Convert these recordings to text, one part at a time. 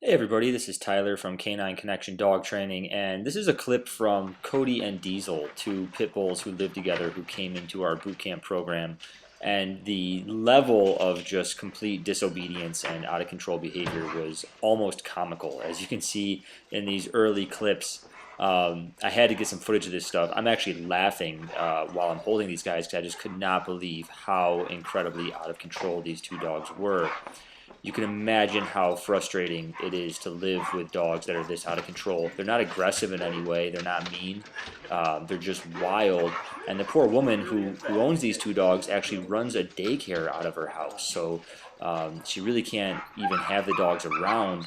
Hey everybody, this is Tyler from Canine Connection Dog Training, and this is a clip from Cody and Diesel, two pit bulls who live together who came into our boot camp program. And the level of just complete disobedience and out of control behavior was almost comical. As you can see in these early clips, I had to get some footage of this stuff. I'm actually laughing while I'm holding these guys because I just could not believe how incredibly out of control these two dogs were. You can imagine how frustrating it is to live with dogs that are this out of control. They're not aggressive in any way. They're not mean. They're just wild. And the poor woman who owns these two dogs actually runs a daycare out of her house. So she really can't even have the dogs around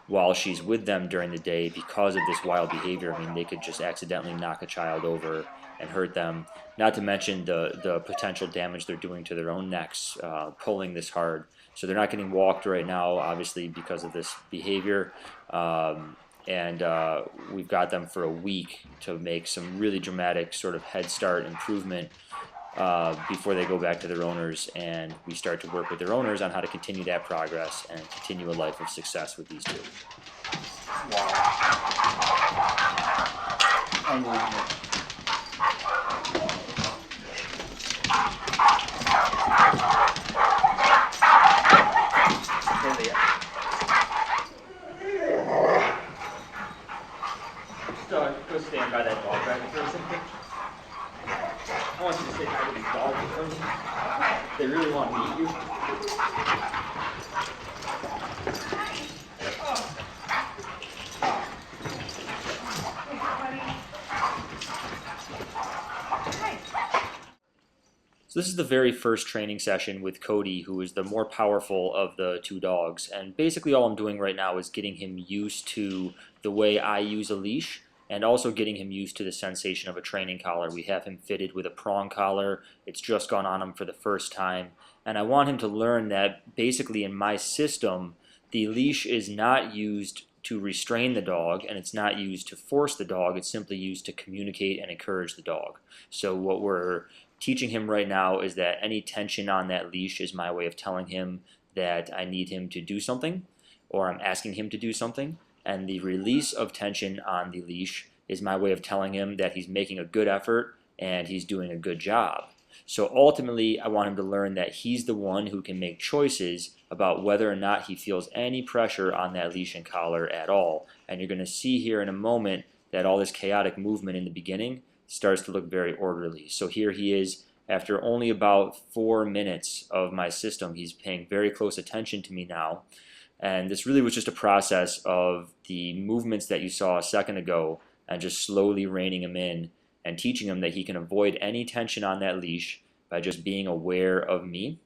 while she's with them during the day because of this wild behavior. I mean, they could just accidentally knock a child over and hurt them. Not to mention the potential damage they're doing to their own necks, pulling this hard. So they're not getting walked right now, obviously, because of this behavior. And we've got them for a week to make some really dramatic sort of head start improvement before they go back to their owners, and we start to work with their owners on how to continue that progress and continue a life of success with these two. Unbelievable. There they are. Just go stand by that dog right for a second. I want you to say hi to these dogs for me. They really want to meet you. So this is the very first training session with Cody, who is the more powerful of the two dogs. And basically all I'm doing right now is getting him used to the way I use a leash and also getting him used to the sensation of a training collar. We have him fitted with a prong collar. It's just gone on him for the first time. And I want him to learn that basically in my system, the leash is not used to restrain the dog, and it's not used to force the dog. It's simply used to communicate and encourage the dog. So what we're teaching him right now is that any tension on that leash is my way of telling him that I need him to do something, or I'm asking him to do something. And the release of tension on the leash is my way of telling him that he's making a good effort and he's doing a good job. So ultimately, I want him to learn that he's the one who can make choices about whether or not he feels any pressure on that leash and collar at all. And you're going to see here in a moment that all this chaotic movement in the beginning starts to look very orderly. So here he is after only about 4 minutes of my system. He's paying very close attention to me now. And this really was just a process of the movements that you saw a second ago and just slowly reining him in and teaching him that he can avoid any tension on that leash by just being aware of me.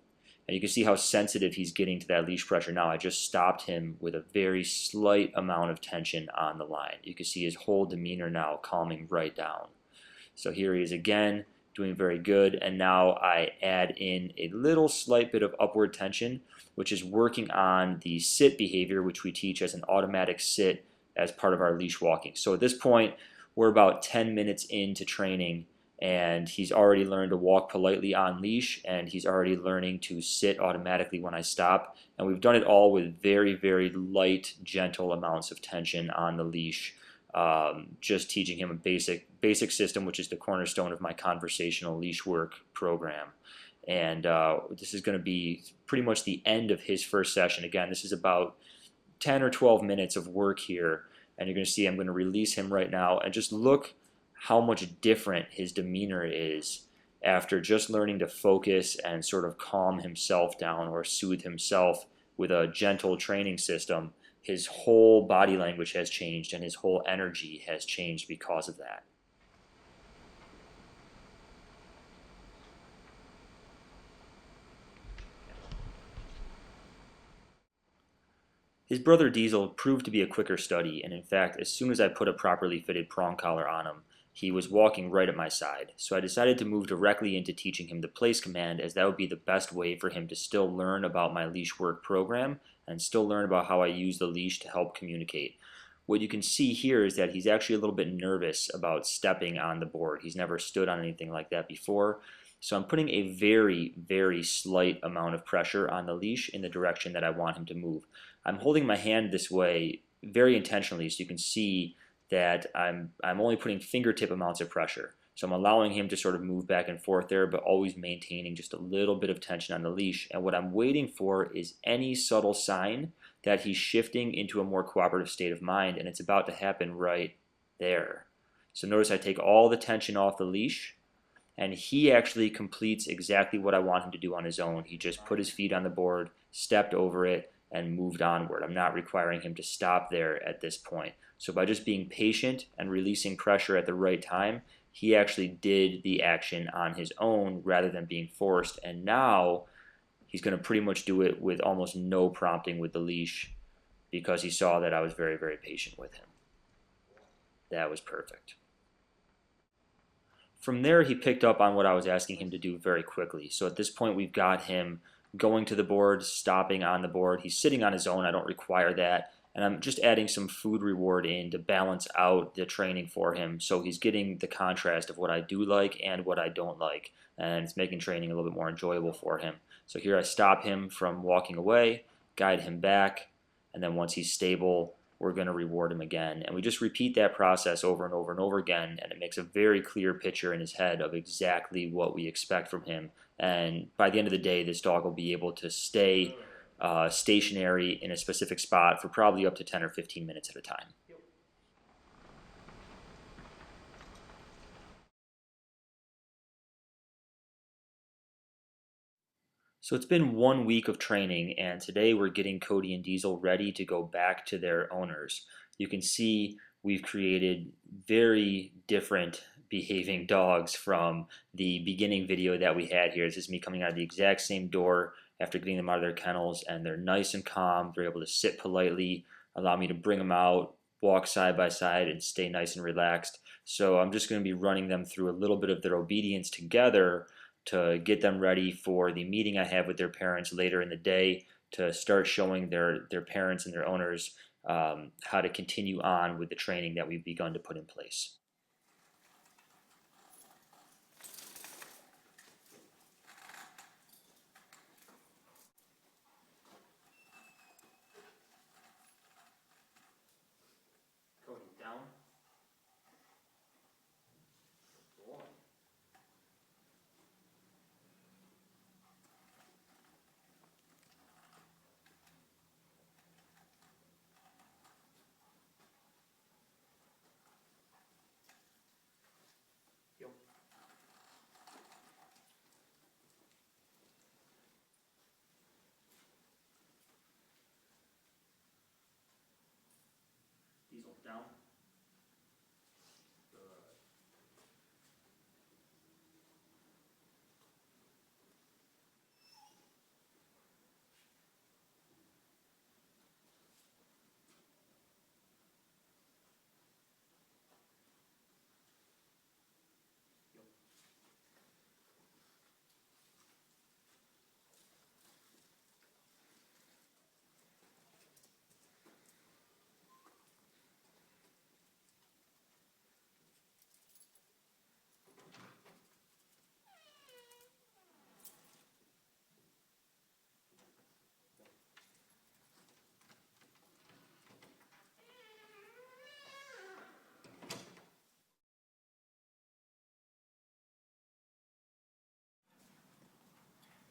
And you can see how sensitive he's getting to that leash pressure now. I just stopped him with a very slight amount of tension on the line. You can see his whole demeanor now calming right down. So here he is again, doing very good, and now I add in a little slight bit of upward tension, which is working on the sit behavior, which we teach as an automatic sit as part of our leash walking. So at this point, we're about 10 minutes into training, and he's already learned to walk politely on leash, and he's already learning to sit automatically when I stop. And we've done it all with very, very light, gentle amounts of tension on the leash. Just teaching him a basic system, which is the cornerstone of my conversational leash work program. And this is going to be pretty much the end of his first session. Again, this is about 10 or 12 minutes of work here, and you're going to see I'm going to release him right now, and just look how much different his demeanor is after just learning to focus and sort of calm himself down or soothe himself with a gentle training system. His whole body language has changed, and his whole energy has changed because of that. His brother Diesel proved to be a quicker study, and in fact, as soon as I put a properly fitted prong collar on him, he was walking right at my side. So I decided to move directly into teaching him the place command, as that would be the best way for him to still learn about my leash work program and still learn about how I use the leash to help communicate. What you can see here is that he's actually a little bit nervous about stepping on the board. He's never stood on anything like that before. So I'm putting a very, very slight amount of pressure on the leash in the direction that I want him to move. I'm holding my hand this way very intentionally so you can see that I'm only putting fingertip amounts of pressure. So I'm allowing him to sort of move back and forth there, but always maintaining just a little bit of tension on the leash. And what I'm waiting for is any subtle sign that he's shifting into a more cooperative state of mind, and it's about to happen right there. So notice I take all the tension off the leash, and he actually completes exactly what I want him to do on his own. He just put his feet on the board, stepped over it, and moved onward. I'm not requiring him to stop there at this point. So by just being patient and releasing pressure at the right time, he actually did the action on his own rather than being forced. And now he's going to pretty much do it with almost no prompting with the leash because he saw that I was very, very patient with him. That was perfect. From there, he picked up on what I was asking him to do very quickly. So at this point, we've got him going to the board, stopping on the board. He's sitting on his own. I don't require that. And I'm just adding some food reward in to balance out the training for him. So he's getting the contrast of what I do like and what I don't like. And it's making training a little bit more enjoyable for him. So here I stop him from walking away, guide him back, and then once he's stable, we're going to reward him again. And we just repeat that process over and over and over again, and it makes a very clear picture in his head of exactly what we expect from him. And by the end of the day, this dog will be able to stay stationary in a specific spot for probably up to 10 or 15 minutes at a time. So it's been 1 week of training, and today we're getting Cody and Diesel ready to go back to their owners. You can see we've created very different behaving dogs from the beginning video that we had here. This is me coming out of the exact same door after getting them out of their kennels, and they're nice and calm. They're able to sit politely, allow me to bring them out, walk side by side, and stay nice and relaxed. So I'm just going to be running them through a little bit of their obedience together to get them ready for the meeting I have with their parents later in the day to start showing their parents and their owners how to continue on with the training that we've begun to put in place. Cody, down. Boy. Yep. Diesel, down. Good. Yep.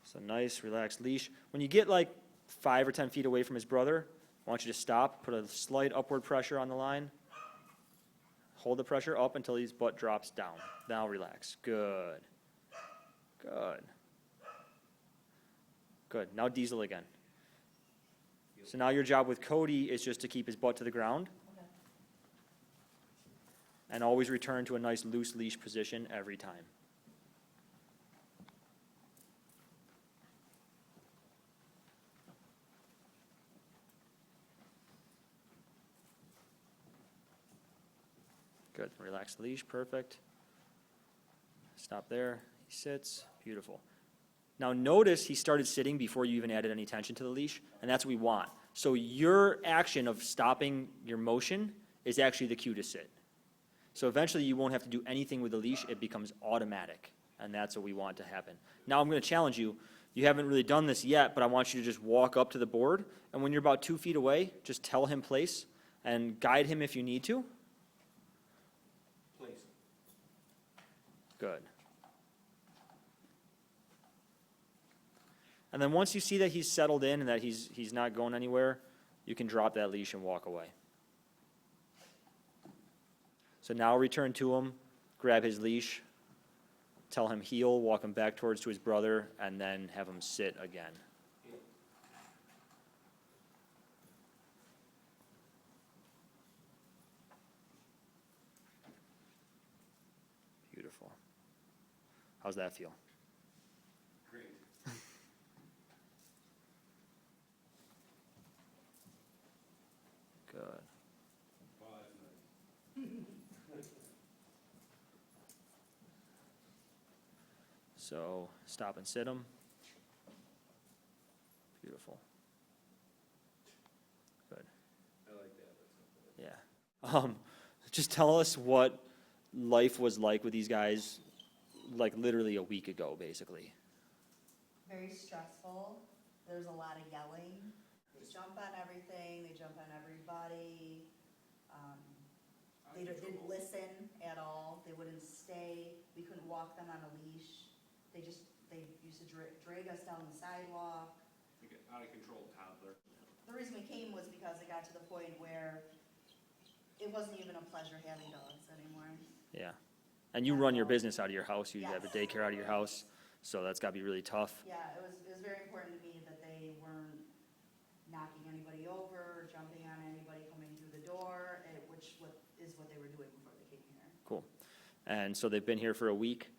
So nice, relaxed leash. When you get like 5 or 10 feet away from his brother, I want you to stop, put a slight upward pressure on the line. Hold the pressure up until his butt drops down. Now relax. Good. Good. Good. Now Diesel again. So now your job with Cody is just to keep his butt to the ground. And always return to a nice loose leash position every time. Good. Relax the leash. Perfect. Stop there. He sits. Beautiful. Now notice he started sitting before you even added any tension to the leash, and that's what we want. So your action of stopping your motion is actually the cue to sit. So eventually you won't have to do anything with the leash. It becomes automatic. And that's what we want to happen. Now I'm going to challenge you. You haven't really done this yet, but I want you to just walk up to the board, and when you're about 2 feet away, just tell him place and guide him if you need to. Place. Good. And then once you see that he's settled in and that he's not going anywhere, you can drop that leash and walk away. So now return to him, grab his leash, tell him heel, walk him back towards to his brother, and then have him sit again. Beautiful. How's that feel? Great. Good. Wow, that's nice. So stop and sit him. Beautiful. Good. I like that. That's Yeah. Just tell us what life was like with these guys, like literally a week ago, basically. Very stressful. There's a lot of yelling. They jump on everything. They jump on everybody. They didn't listen at all. They wouldn't stay. We couldn't walk them on a leash. They used to drag us down the sidewalk. Like an out of control toddler. The reason we came was because it got to the point where it wasn't even a pleasure having dogs anymore. Yeah. And you run your business out of your house. You have a daycare out of your house. So that's got to be really tough. Yeah, it was very important to me that they weren't knocking anybody over, jumping on anybody coming through the door, which is what they were doing before they came here. Cool. And so they've been here for a week.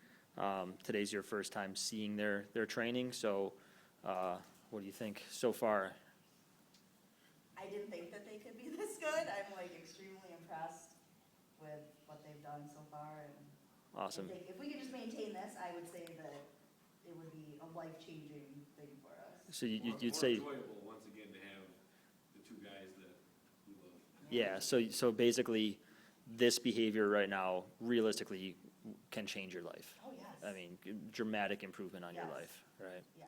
Today's your first time seeing their training. So what do you think so far? I didn't think that they could be this good. I'm like extremely impressed with what they've done so far. And Awesome. if we could just maintain this, I would say that it would be a life-changing thing for us. So you'd More say, enjoyable once again to have the two guys that we love. yeah. So basically, this behavior right now, realistically, can change your life. Oh, yes. I mean, dramatic improvement on your Yes. life, right? Yeah.